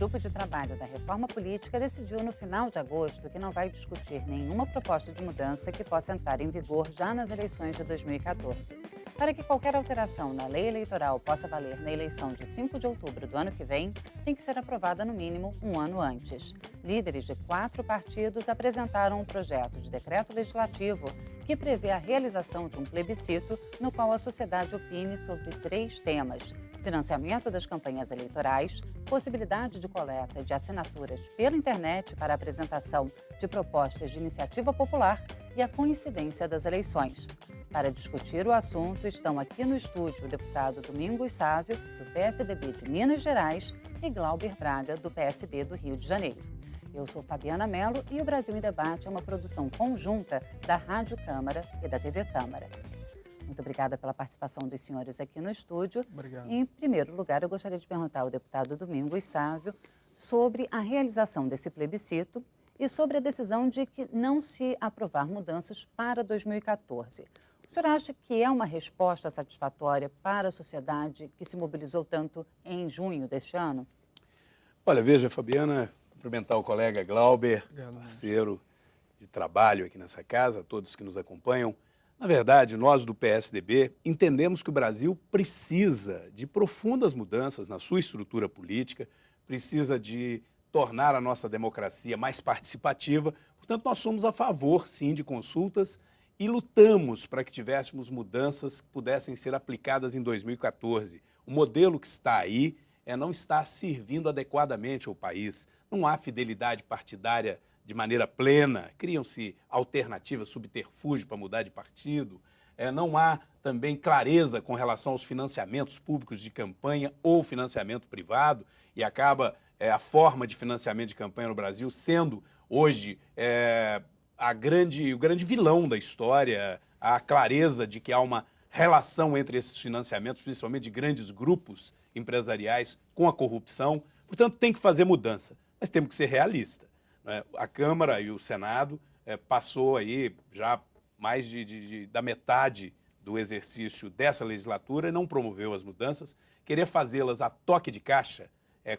grupo de trabalho da reforma política decidiu no final de agosto que não vai discutir nenhuma proposta de mudança que possa entrar em vigor já nas eleições de 2014. Para que qualquer alteração na lei eleitoral possa valer na eleição de 5 de outubro do ano que vem, tem que ser aprovada no mínimo um ano antes. Líderes de 4 partidos apresentaram um projeto de decreto legislativo que prevê a realização de um plebiscito no qual a sociedade opine sobre 3 temas: financiamento das campanhas eleitorais, possibilidade de coleta de assinaturas pela internet para apresentação de propostas de iniciativa popular e a coincidência das eleições. Para discutir o assunto, estão aqui no estúdio o deputado Domingos Sávio, do PSDB de Minas Gerais, e Glauber Braga, do PSB do Rio de Janeiro. Eu sou Fabiana Mello e o Brasil em Debate é uma produção conjunta da Rádio Câmara e da TV Câmara. Muito obrigada pela participação dos senhores aqui no estúdio. Obrigado. Em primeiro lugar, eu gostaria de perguntar ao deputado Domingos Sávio sobre a realização desse plebiscito e sobre a decisão de que não se aprovar mudanças para 2014. O senhor acha que é uma resposta satisfatória para a sociedade que se mobilizou tanto em junho deste ano? Olha, veja, Fabiana, cumprimentar o colega Glauber, Obrigado, parceiro de trabalho aqui nessa casa, todos que nos acompanham. Na verdade, nós do PSDB entendemos que o Brasil precisa de profundas mudanças na sua estrutura política, precisa de tornar a nossa democracia mais participativa. Portanto, nós somos a favor, sim, de consultas e lutamos para que tivéssemos mudanças que pudessem ser aplicadas em 2014. O modelo que está aí não está servindo adequadamente ao país. Não há fidelidade partidária de maneira plena, criam-se alternativas, subterfúgio para mudar de partido, não há também clareza com relação aos financiamentos públicos de campanha ou financiamento privado, e acaba a forma de financiamento de campanha no Brasil sendo hoje o grande vilão da história, a clareza de que há uma relação entre esses financiamentos, principalmente de grandes grupos empresariais, com a corrupção. Portanto, tem que fazer mudança, mas temos que ser realistas. A Câmara e o Senado passou aí já mais da metade do exercício dessa legislatura e não promoveu as mudanças. Querer fazê-las a toque de caixa,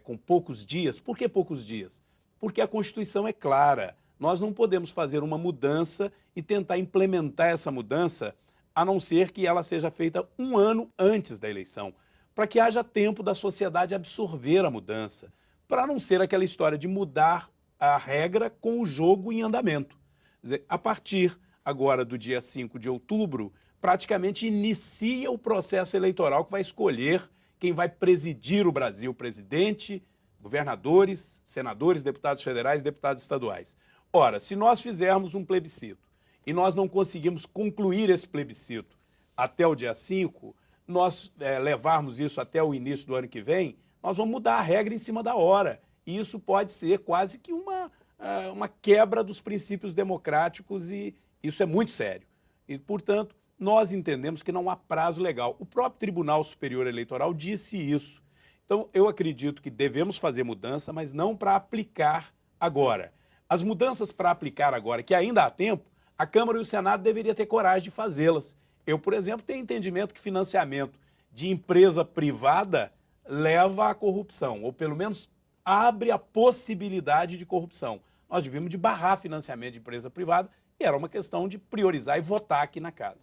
com poucos dias. Por que poucos dias? Porque a Constituição é clara. Nós não podemos fazer uma mudança e tentar implementar essa mudança, a não ser que ela seja feita um ano antes da eleição, para que haja tempo da sociedade absorver a mudança, para não ser aquela história de mudar a regra com o jogo em andamento. Quer dizer, a partir agora do dia 5 de outubro, praticamente inicia o processo eleitoral que vai escolher quem vai presidir o Brasil: presidente, governadores, senadores, deputados federais e deputados estaduais. Ora, se nós fizermos um plebiscito e nós não conseguimos concluir esse plebiscito até o dia 5, nós levarmos isso até o início do ano que vem, nós vamos mudar a regra em cima da hora. E isso pode ser quase que uma quebra dos princípios democráticos, e isso é muito sério. E, portanto, nós entendemos que não há prazo legal. O próprio Tribunal Superior Eleitoral disse isso. Então, eu acredito que devemos fazer mudança, mas não para aplicar agora. As mudanças para aplicar agora, que ainda há tempo, a Câmara e o Senado deveriam ter coragem de fazê-las. Eu, por exemplo, tenho entendimento que financiamento de empresa privada leva à corrupção, ou pelo menos abre a possibilidade de corrupção. Nós devíamos de barrar financiamento de empresa privada e era uma questão de priorizar e votar aqui na casa.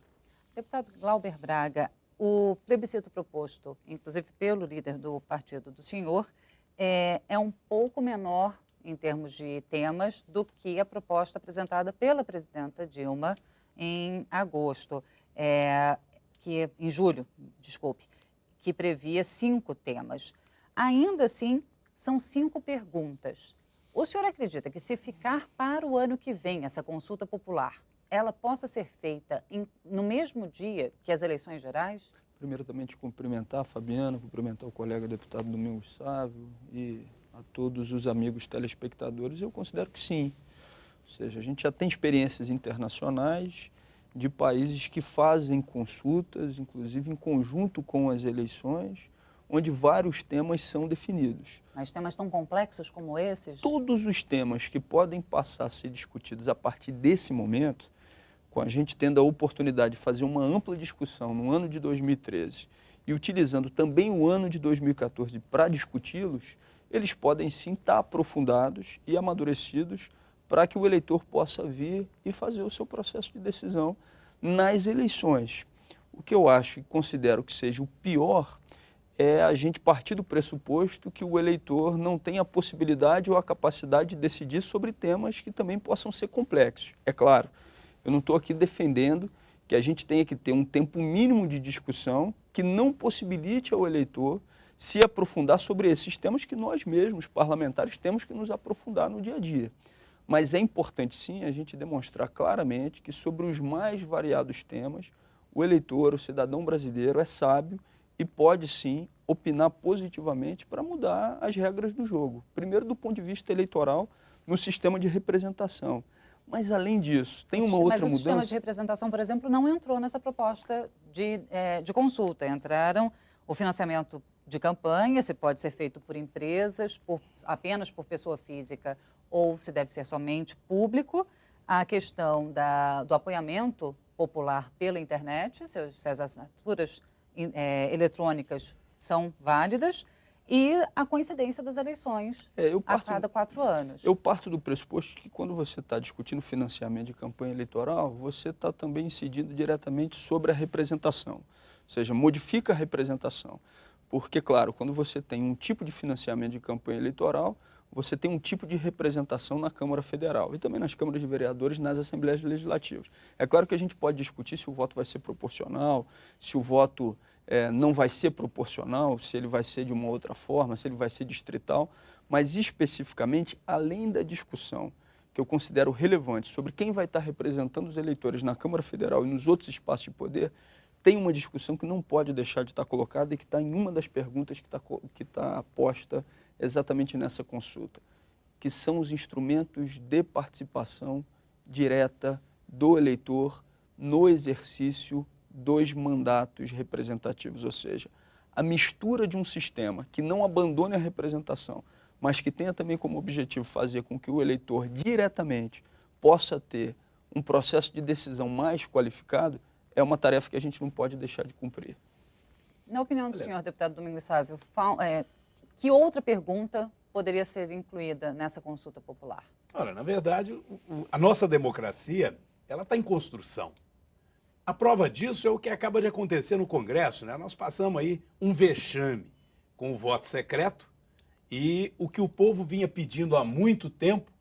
Deputado Glauber Braga, o plebiscito proposto, inclusive pelo líder do partido do senhor, é um pouco menor em termos de temas do que a proposta apresentada pela presidenta Dilma em julho, que previa 5 temas. Ainda assim, são 5 perguntas. O senhor acredita que, se ficar para o ano que vem essa consulta popular, ela possa ser feita no mesmo dia que as eleições gerais? Primeiramente, cumprimentar a Fabiana, cumprimentar o colega deputado Domingos Sávio e a todos os amigos telespectadores. Eu considero que sim. Ou seja, a gente já tem experiências internacionais de países que fazem consultas, inclusive em conjunto com as eleições, onde vários temas são definidos. Mas temas tão complexos como esses? Todos os temas que podem passar a ser discutidos a partir desse momento, com a gente tendo a oportunidade de fazer uma ampla discussão no ano de 2013 e utilizando também o ano de 2014 para discuti-los, eles podem sim estar aprofundados e amadurecidos para que o eleitor possa vir e fazer o seu processo de decisão nas eleições. O que eu acho e considero que seja o pior é a gente partir do pressuposto que o eleitor não tem a possibilidade ou a capacidade de decidir sobre temas que também possam ser complexos. É claro, eu não estou aqui defendendo que a gente tenha que ter um tempo mínimo de discussão que não possibilite ao eleitor se aprofundar sobre esses temas que nós mesmos, parlamentares, temos que nos aprofundar no dia a dia. Mas é importante sim a gente demonstrar claramente que sobre os mais variados temas, o eleitor, o cidadão brasileiro é sábio e pode sim opinar positivamente para mudar as regras do jogo. Primeiro do ponto de vista eleitoral, no sistema de representação. Mas além disso, tem uma outra mudança... Mas o sistema de representação, por exemplo, não entrou nessa proposta de consulta. Entraram o financiamento de campanha, se pode ser feito por empresas, apenas por pessoa física, ou se deve ser somente público. A questão do apoiamento popular pela internet, se as assinaturas eletrônicas são válidas, e a coincidência das eleições a cada 4 anos. Eu parto do pressuposto que quando você está discutindo financiamento de campanha eleitoral, você está também incidindo diretamente sobre a representação, ou seja, modifica a representação. Porque, claro, quando você tem um tipo de financiamento de campanha eleitoral, você tem um tipo de representação na Câmara Federal e também nas câmaras de vereadores, nas assembleias legislativas. É claro que a gente pode discutir se o voto vai ser proporcional, se o voto não vai ser proporcional, se ele vai ser de uma outra forma, se ele vai ser distrital, mas especificamente, além da discussão que eu considero relevante sobre quem vai estar representando os eleitores na Câmara Federal e nos outros espaços de poder, tem uma discussão que não pode deixar de estar colocada e que está em uma das perguntas que está posta exatamente nessa consulta, que são os instrumentos de participação direta do eleitor no exercício dos mandatos representativos, ou seja, a mistura de um sistema que não abandone a representação, mas que tenha também como objetivo fazer com que o eleitor diretamente possa ter um processo de decisão mais qualificado, é uma tarefa que a gente não pode deixar de cumprir. Na opinião do senhor deputado Domingos Sávio, que outra pergunta poderia ser incluída nessa consulta popular? Olha, na verdade, a nossa democracia, ela está em construção. A prova disso é o que acaba de acontecer no Congresso, né? Nós passamos aí um vexame com o voto secreto e o que o povo vinha pedindo há muito tempo,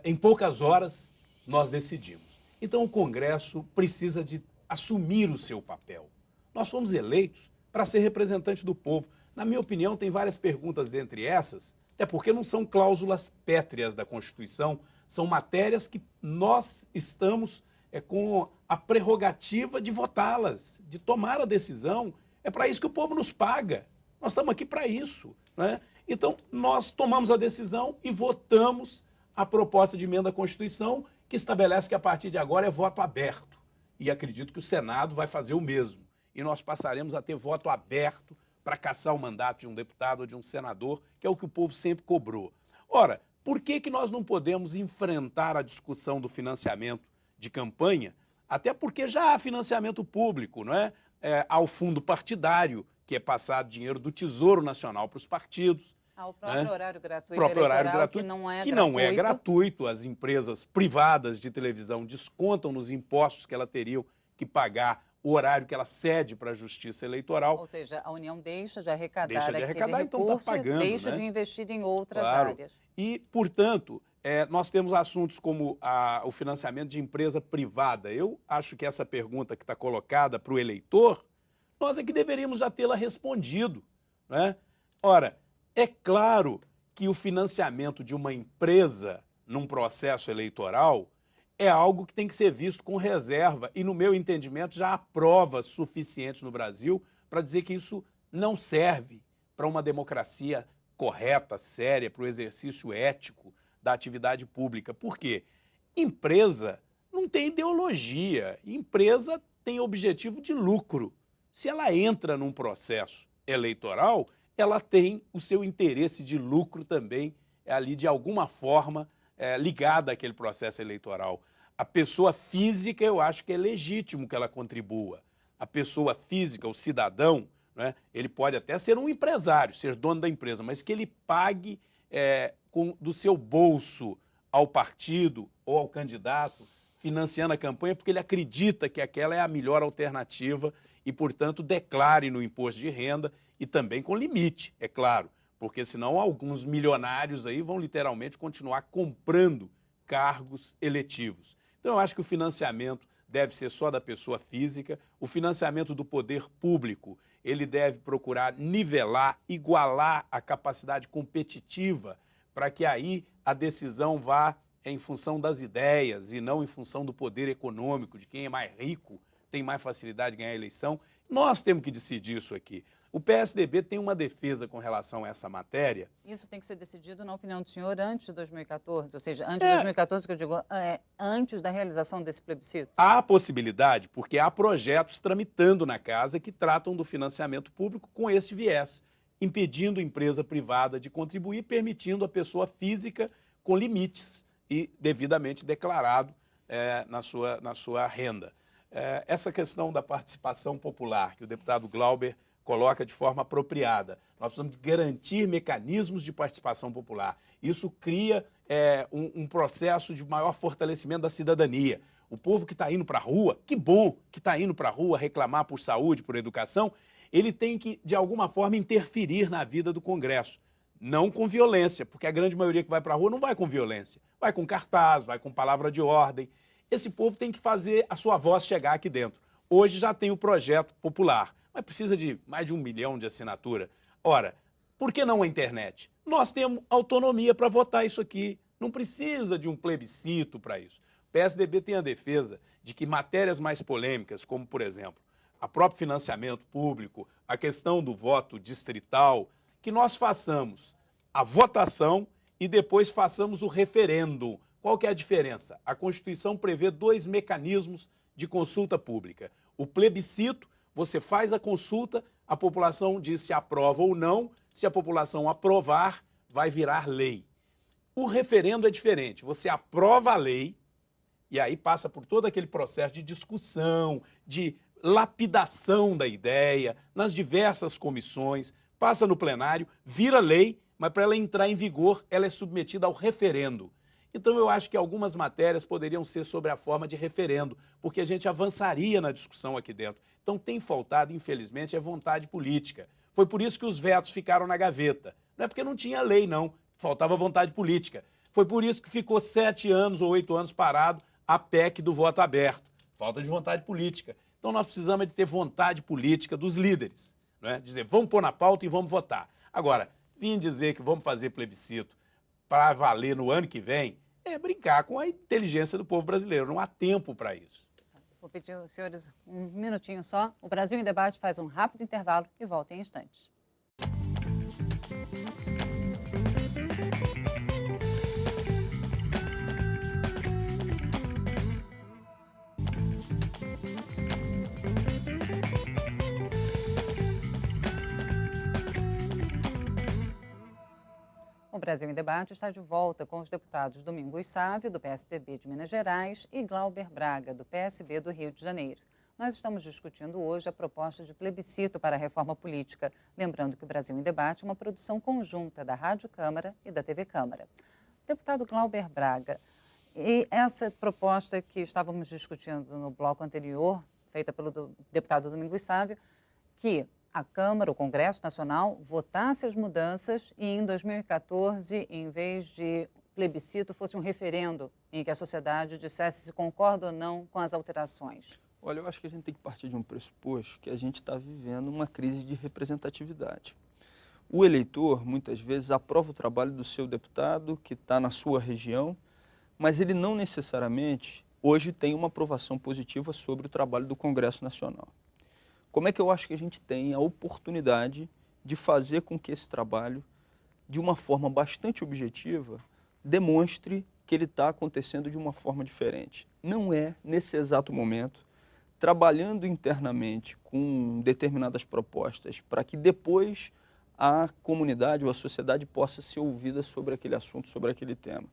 em poucas horas, nós decidimos. Então, o Congresso precisa de assumir o seu papel. Nós fomos eleitos para ser representante do povo. Na minha opinião, tem várias perguntas dentre essas, até porque não são cláusulas pétreas da Constituição, são matérias que nós estamos com a prerrogativa de votá-las, de tomar a decisão. É para isso que o povo nos paga. Nós estamos aqui para isso, né? Então, nós tomamos a decisão e votamos a proposta de emenda à Constituição, que estabelece que a partir de agora é voto aberto. E acredito que o Senado vai fazer o mesmo. E nós passaremos a ter voto aberto para cassar o mandato de um deputado ou de um senador, que é o que o povo sempre cobrou. Ora, por que nós não podemos enfrentar a discussão do financiamento de campanha? Até porque já há financiamento público, não é? Há o fundo partidário, que é passado dinheiro do Tesouro Nacional para os partidos. Há o próprio horário gratuito que não é gratuito. As empresas privadas de televisão descontam nos impostos que ela teriam que pagar o horário que ela cede para a Justiça Eleitoral. Ou seja, a União deixa de arrecadar aquele então recurso, está pagando, deixa né? de investir em outras áreas. E, portanto, nós temos assuntos como o financiamento de empresa privada. Eu acho que essa pergunta que está colocada para o eleitor, nós é que deveríamos já tê-la respondido, né? Ora, é claro que o financiamento de uma empresa num processo eleitoral é algo que tem que ser visto com reserva e, no meu entendimento, já há provas suficientes no Brasil para dizer que isso não serve para uma democracia correta, séria, para o exercício ético da atividade pública. Por quê? Empresa não tem ideologia, empresa tem objetivo de lucro. Se ela entra num processo eleitoral, ela tem o seu interesse de lucro também ali de alguma forma ligada àquele processo eleitoral. A pessoa física, eu acho que é legítimo que ela contribua. A pessoa física, o cidadão, né? Ele pode até ser um empresário, ser dono da empresa, mas que ele pague do seu bolso ao partido ou ao candidato, financiando a campanha, porque ele acredita que aquela é a melhor alternativa e, portanto, declare no imposto de renda e também com limite, é claro, porque senão alguns milionários aí vão literalmente continuar comprando cargos eletivos. Então, eu acho que o financiamento deve ser só da pessoa física, o financiamento do poder público, ele deve procurar nivelar, igualar a capacidade competitiva, para que aí a decisão vá em função das ideias e não em função do poder econômico, de quem é mais rico, tem mais facilidade de ganhar a eleição. Nós temos que decidir isso aqui. O PSDB tem uma defesa com relação a essa matéria. Isso tem que ser decidido, na opinião do senhor, antes de 2014? Ou seja, antes de 2014, que eu digo, antes da realização desse plebiscito? Há possibilidade, porque há projetos tramitando na casa que tratam do financiamento público com esse viés, impedindo a empresa privada de contribuir, permitindo a pessoa física com limites e devidamente declarado na sua renda. Essa questão da participação popular, que o deputado Glauber coloca de forma apropriada. Nós precisamos garantir mecanismos de participação popular. Isso cria um processo de maior fortalecimento da cidadania. O povo que está indo para a rua, que bom que está indo para a rua reclamar por saúde, por educação, ele tem que, de alguma forma, interferir na vida do Congresso. Não com violência, porque a grande maioria que vai para a rua não vai com violência. Vai com cartaz, vai com palavra de ordem. Esse povo tem que fazer a sua voz chegar aqui dentro. Hoje já tem o projeto popular, mas precisa de mais de 1 milhão de assinatura. Ora, por que não a internet? Nós temos autonomia para votar isso aqui. Não precisa de um plebiscito para isso. O PSDB tem a defesa de que matérias mais polêmicas, como, por exemplo, o próprio financiamento público, a questão do voto distrital, que nós façamos a votação e depois façamos o referendo. Qual que é a diferença? A Constituição prevê 2 mecanismos de consulta pública. O plebiscito, você faz a consulta, a população diz se aprova ou não, se a população aprovar, vai virar lei. O referendo é diferente, você aprova a lei e aí passa por todo aquele processo de discussão, de lapidação da ideia, nas diversas comissões, passa no plenário, vira lei, mas para ela entrar em vigor, ela é submetida ao referendo. Então, eu acho que algumas matérias poderiam ser sobre a forma de referendo, porque a gente avançaria na discussão aqui dentro. Então, tem faltado, infelizmente, vontade política. Foi por isso que os vetos ficaram na gaveta. Não é porque não tinha lei, não. Faltava vontade política. Foi por isso que ficou 7 anos ou 8 anos parado a PEC do voto aberto. Falta de vontade política. Então, nós precisamos de ter vontade política dos líderes. Não é? Dizer, vamos pôr na pauta e vamos votar. Agora, vim dizer que vamos fazer plebiscito para valer no ano que vem, é brincar com a inteligência do povo brasileiro. Não há tempo para isso. Vou pedir aos senhores um minutinho só. O Brasil em Debate faz um rápido intervalo e volta em instantes. O Brasil em Debate está de volta com os deputados Domingos Sávio, do PSDB de Minas Gerais, e Glauber Braga, do PSB do Rio de Janeiro. Nós estamos discutindo hoje a proposta de plebiscito para a reforma política. Lembrando que o Brasil em Debate é uma produção conjunta da Rádio Câmara e da TV Câmara. Deputado Glauber Braga, e essa proposta que estávamos discutindo no bloco anterior, feita pelo deputado Domingos Sávio, que a Câmara, o Congresso Nacional, votasse as mudanças e em 2014, em vez de plebiscito, fosse um referendo em que a sociedade dissesse se concorda ou não com as alterações. Olha, eu acho que a gente tem que partir de um pressuposto que a gente está vivendo uma crise de representatividade. O eleitor, muitas vezes, aprova o trabalho do seu deputado que está na sua região, mas ele não necessariamente, hoje, tem uma aprovação positiva sobre o trabalho do Congresso Nacional. Como é que eu acho que a gente tem a oportunidade de fazer com que esse trabalho, de uma forma bastante objetiva, demonstre que ele está acontecendo de uma forma diferente? Não é, nesse exato momento, trabalhando internamente com determinadas propostas para que depois a comunidade ou a sociedade possa ser ouvida sobre aquele assunto, sobre aquele tema.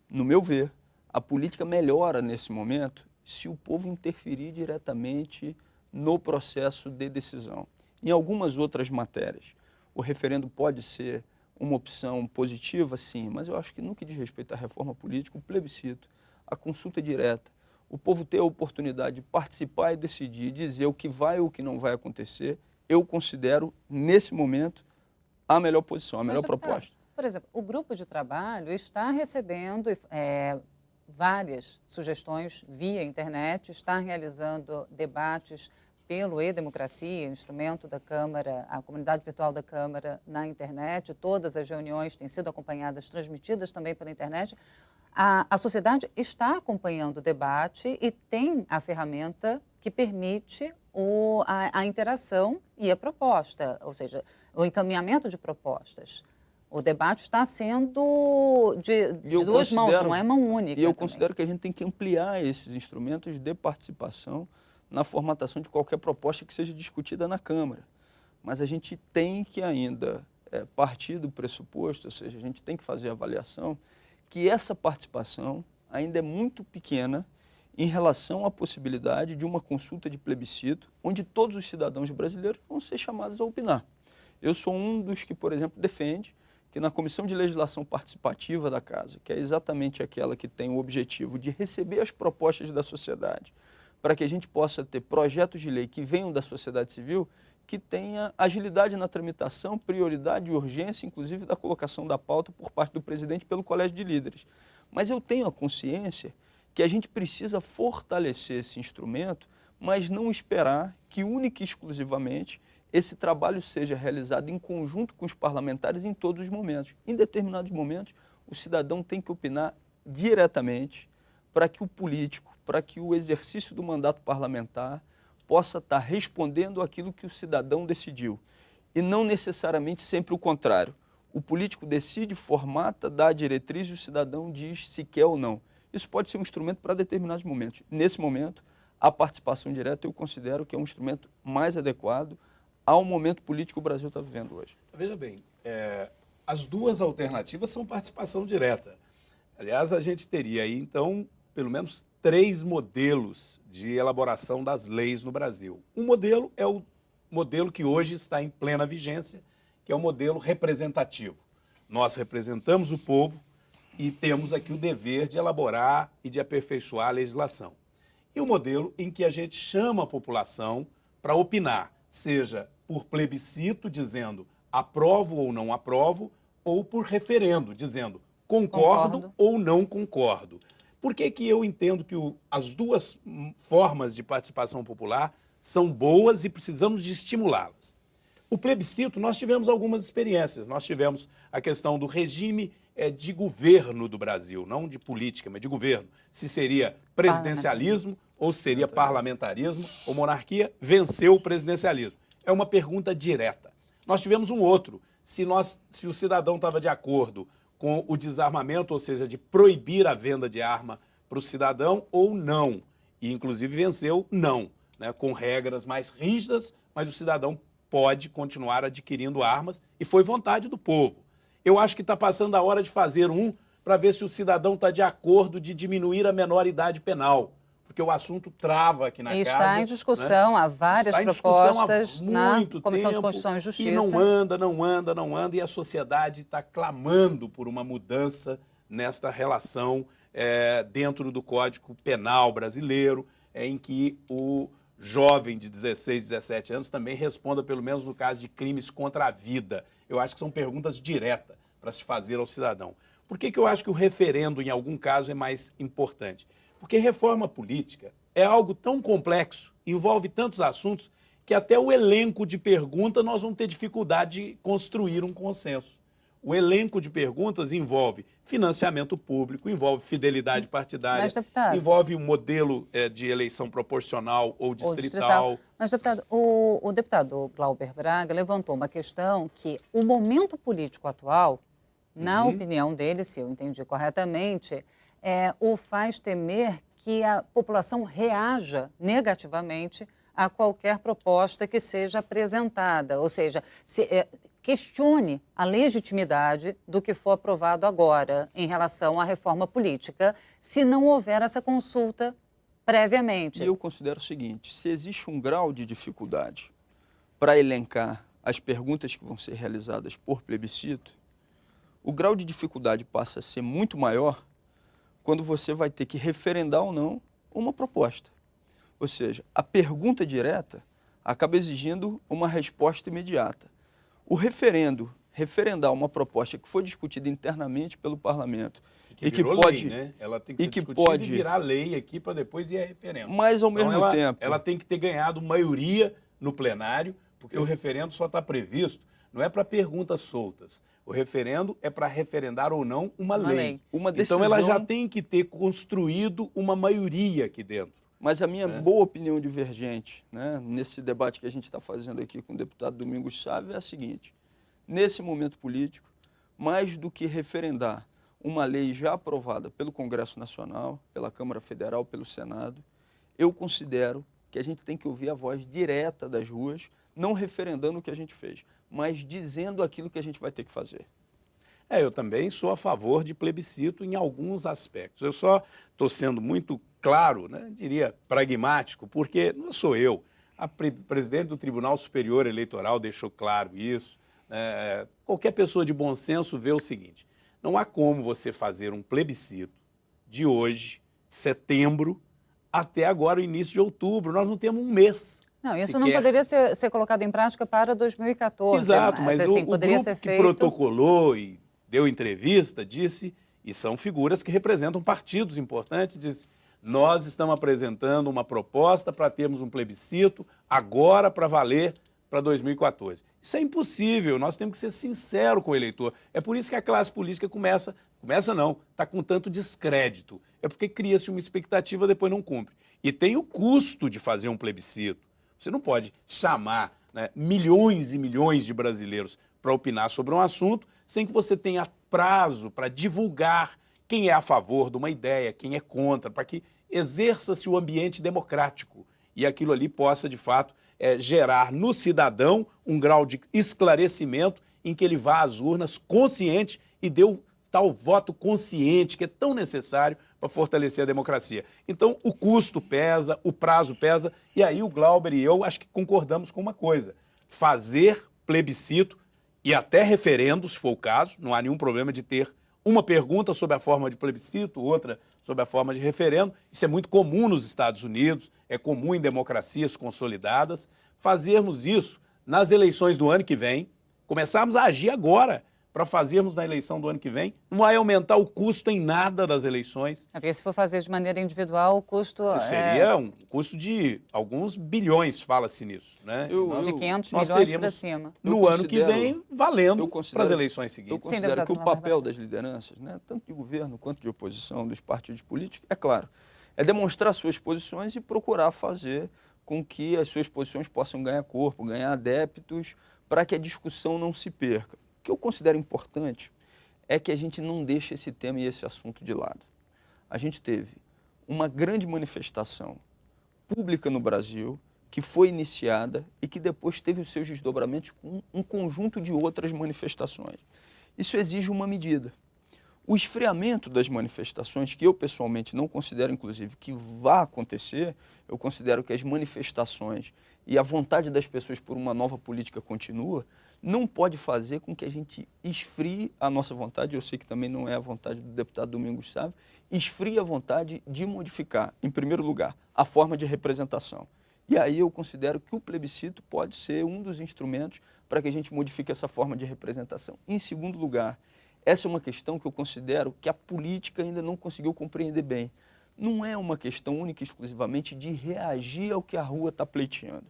No meu ver, a política melhora nesse momento se o povo interferir diretamente no processo de decisão. Em algumas outras matérias, o referendo pode ser uma opção positiva, sim, mas eu acho que no que diz respeito à reforma política, o plebiscito, a consulta direta, o povo ter a oportunidade de participar e decidir, dizer o que vai ou o que não vai acontecer, eu considero, nesse momento, a melhor posição, a melhor proposta. Por exemplo, o grupo de trabalho está recebendo várias sugestões via internet, está realizando debates pelo E-Democracia, instrumento da Câmara, a comunidade virtual da Câmara na internet. Todas as reuniões têm sido acompanhadas, transmitidas também pela internet. A sociedade está acompanhando o debate e tem a ferramenta que permite a interação e a proposta, ou seja, o encaminhamento de propostas. O debate está sendo de duas mãos, não é mão única. E eu considero que a gente tem que ampliar esses instrumentos de participação na formatação de qualquer proposta que seja discutida na Câmara. Mas a gente tem que ainda partir do pressuposto, ou seja, a gente tem que fazer a avaliação que essa participação ainda é muito pequena em relação à possibilidade de uma consulta de plebiscito, onde todos os cidadãos brasileiros vão ser chamados a opinar. Eu sou um dos que, por exemplo, defende que na Comissão de Legislação Participativa da Casa, que é exatamente aquela que tem o objetivo de receber as propostas da sociedade, para que a gente possa ter projetos de lei que venham da sociedade civil, que tenha agilidade na tramitação, prioridade e urgência, inclusive da colocação da pauta por parte do presidente pelo Colégio de Líderes. Mas eu tenho a consciência que a gente precisa fortalecer esse instrumento, mas não esperar que única e exclusivamente esse trabalho seja realizado em conjunto com os parlamentares em todos os momentos. Em determinados momentos, o cidadão tem que opinar diretamente para que o político, para que o exercício do mandato parlamentar possa estar respondendo aquilo que o cidadão decidiu. E não necessariamente sempre o contrário. O político decide, formata, dá a diretriz e o cidadão diz se quer ou não. Isso pode ser um instrumento para determinados momentos. Nesse momento, a participação direta eu considero que é um instrumento mais adequado ao momento político que o Brasil está vivendo hoje. Veja bem, as duas alternativas são participação direta. Aliás, a gente teria aí, então, pelo menos 3 modelos de elaboração das leis no Brasil. Um modelo é o modelo que hoje está em plena vigência, que é o modelo representativo. Nós representamos o povo e temos aqui o dever de elaborar e de aperfeiçoar a legislação. E o modelo em que a gente chama a população para opinar, seja por plebiscito, dizendo aprovo ou não aprovo, ou por referendo, dizendo concordo ou não concordo. Por que que eu entendo que as duas formas de participação popular são boas e precisamos de estimulá-las? O plebiscito, nós tivemos algumas experiências. Nós tivemos a questão do regime de governo do Brasil, não de política, mas de governo. Se seria presidencialismo ou se seria parlamentarismo ou monarquia, venceu o presidencialismo. É uma pergunta direta. Nós tivemos um outro, se o cidadão estava de acordo com o desarmamento, ou seja, de proibir a venda de arma para o cidadão ou não. E, inclusive, venceu não, né, com regras mais rígidas, mas o cidadão pode continuar adquirindo armas e foi vontade do povo. Eu acho que está passando a hora de fazer para ver se o cidadão está de acordo de diminuir a menor idade penal, porque o assunto trava aqui na casa. Está em discussão, né? Há várias propostas na Comissão de Constituição e Justiça. E não anda, e a sociedade está clamando por uma mudança nesta relação dentro do Código Penal brasileiro, em que o jovem de 16, 17 anos também responda, pelo menos no caso de crimes contra a vida. Eu acho que são perguntas diretas para se fazer ao cidadão. Por que que eu acho que o referendo, em algum caso, é mais importante? Porque reforma política é algo tão complexo, envolve tantos assuntos, que até o elenco de perguntas nós vamos ter dificuldade de construir um consenso. O elenco de perguntas envolve financiamento público, envolve fidelidade partidária, envolve um modelo de eleição proporcional ou distrital. Mas, deputado, o deputado Glauber Braga levantou uma questão que o momento político atual, na opinião dele, se eu entendi corretamente, o faz temer que a população reaja negativamente a qualquer proposta que seja apresentada, ou seja, questione a legitimidade do que for aprovado agora em relação à reforma política, se não houver essa consulta previamente. E eu considero o seguinte, se existe um grau de dificuldade para elencar as perguntas que vão ser realizadas por plebiscito, o grau de dificuldade passa a ser muito maior quando você vai ter que referendar ou não uma proposta. Ou seja, a pergunta direta acaba exigindo uma resposta imediata. O referendar uma proposta que foi discutida internamente pelo parlamento e que pode, lei, né? Ela tem que ser discutida e virar lei aqui para depois ir a referendo. Mas ao mesmo tempo, ela tem que ter ganhado maioria no plenário, porque o referendo só está previsto, não é para perguntas soltas. O referendo é para referendar ou não uma lei. Uma decisão... Então ela já tem que ter construído uma maioria aqui dentro. Mas a minha boa opinião divergente, né, nesse debate que a gente está fazendo aqui com o deputado Domingos Sávio é a seguinte: nesse momento político, mais do que referendar uma lei já aprovada pelo Congresso Nacional, pela Câmara Federal, pelo Senado, eu considero que a gente tem que ouvir a voz direta das ruas, não referendando o que a gente fez, mas dizendo aquilo que a gente vai ter que fazer. Eu também sou a favor de plebiscito em alguns aspectos. Eu só estou sendo muito claro, né, diria pragmático, porque não sou eu. A presidente do Tribunal Superior Eleitoral deixou claro isso. Qualquer pessoa de bom senso vê o seguinte: não há como você fazer um plebiscito de hoje, setembro, até agora o início de outubro. Nós não temos um mês. Não, isso sequer. Não poderia ser colocado em prática para 2014. Exato, mas assim, o grupo que protocolou e deu entrevista disse, e são figuras que representam partidos importantes, disse: nós estamos apresentando uma proposta para termos um plebiscito agora para valer para 2014. Isso é impossível, nós temos que ser sinceros com o eleitor. É por isso que a classe política está com tanto descrédito. É porque cria-se uma expectativa, depois não cumpre. E tem o custo de fazer um plebiscito. Você não pode chamar, né, milhões e milhões de brasileiros para opinar sobre um assunto sem que você tenha prazo para divulgar quem é a favor de uma ideia, quem é contra, para que exerça-se o ambiente democrático e aquilo ali possa, de fato, gerar no cidadão um grau de esclarecimento em que ele vá às urnas consciente e dê o tal voto consciente que é tão necessário para fortalecer a democracia. Então, o custo pesa, o prazo pesa, e aí o Glauber e eu acho que concordamos com uma coisa: fazer plebiscito e até referendo, se for o caso. Não há nenhum problema de ter uma pergunta sob a forma de plebiscito, outra sob a forma de referendo. Isso é muito comum nos Estados Unidos, é comum em democracias consolidadas. Fazermos isso nas eleições do ano que vem, começarmos a agir agora para fazermos na eleição do ano que vem, não vai aumentar o custo em nada das eleições. Porque se for fazer de maneira individual, o custo seria um custo de alguns bilhões, fala-se nisso, né? De 500 milhões para cima. No ano que vem, valendo para as eleições seguintes. Eu considero que o papel das lideranças, né, tanto de governo quanto de oposição, dos partidos políticos, é claro, é demonstrar suas posições e procurar fazer com que as suas posições possam ganhar corpo, ganhar adeptos, para que a discussão não se perca. O que eu considero importante é que a gente não deixe esse tema e esse assunto de lado. A gente teve uma grande manifestação pública no Brasil que foi iniciada e que depois teve os seus desdobramentos com um conjunto de outras manifestações. Isso exige uma medida. O esfriamento das manifestações, que eu pessoalmente não considero, inclusive, que vá acontecer, eu considero que as manifestações e a vontade das pessoas por uma nova política continua, não pode fazer com que a gente esfrie a nossa vontade, eu sei que também não é a vontade do deputado Domingos Sávio, esfrie a vontade de modificar, em primeiro lugar, a forma de representação. E aí eu considero que o plebiscito pode ser um dos instrumentos para que a gente modifique essa forma de representação. Em segundo lugar, essa é uma questão que eu considero que a política ainda não conseguiu compreender bem. Não é uma questão única e exclusivamente de reagir ao que a rua está pleiteando.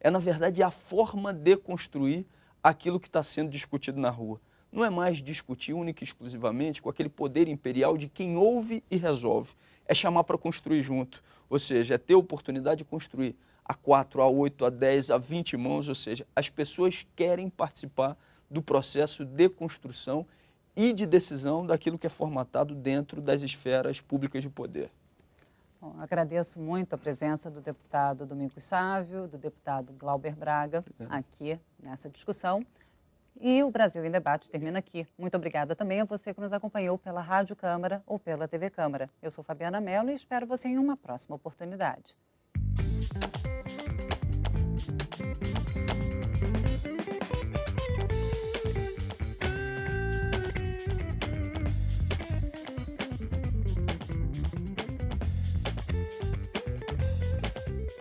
É, na verdade, a forma de construir aquilo que está sendo discutido na rua. Não é mais discutir única e exclusivamente com aquele poder imperial de quem ouve e resolve. É chamar para construir junto. Ou seja, é ter a oportunidade de construir a 4, a 8, a 10, a 20 mãos. Ou seja, as pessoas querem participar do processo de construção e de decisão daquilo que é formatado dentro das esferas públicas de poder. Bom, agradeço muito a presença do deputado Domingos Sávio, do deputado Glauber Braga, aqui nessa discussão. E o Brasil em Debate termina aqui. Muito obrigada também a você que nos acompanhou pela Rádio Câmara ou pela TV Câmara. Eu sou Fabiana Mello e espero você em uma próxima oportunidade.